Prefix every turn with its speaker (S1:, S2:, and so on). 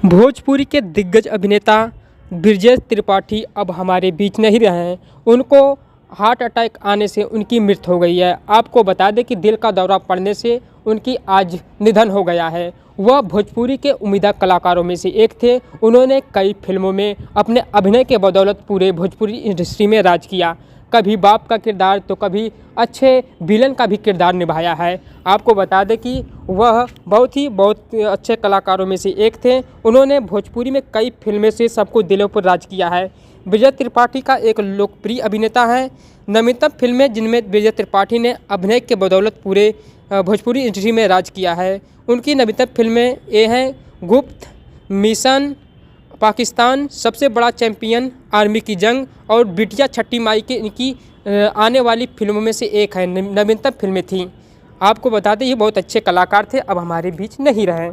S1: भोजपुरी के दिग्गज अभिनेता ब्रिजेश त्रिपाठी अब हमारे बीच नहीं रहे हैं। उनको हार्ट अटैक आने से उनकी मृत्यु हो गई है। आपको बता दें कि दिल का दौरा पड़ने से उनकी आज निधन हो गया है। वह भोजपुरी के उम्मीदा कलाकारों में से एक थे। उन्होंने कई फिल्मों में अपने अभिनय के बदौलत पूरे भोजपुरी इंडस्ट्री में राज किया। कभी बाप का किरदार तो कभी अच्छे विलन का भी किरदार निभाया है। आपको बता दें कि वह बहुत अच्छे कलाकारों में से एक थे। उन्होंने भोजपुरी में कई फिल्में से सबको दिलों पर राज किया है। ब्रिजेश त्रिपाठी का एक लोकप्रिय अभिनेता है। नवीनतम फिल्में जिनमें ब्रिजेश त्रिपाठी ने अभिनय के बदौलत पूरे भोजपुरी इंडस्ट्री में राज किया है। उनकी नवीनतम फिल्में ये हैं गुप्त, मिशन, पाकिस्तान, सबसे बड़ा चैंपियन, आर्मी की जंग और बिटिया छठी माई के इनकी आने वाली फिल्मों में से एक है। नवीनतम फिल्में थीं। आपको बता दें ये बहुत अच्छे कलाकार थे, अब हमारे बीच नहीं रहे।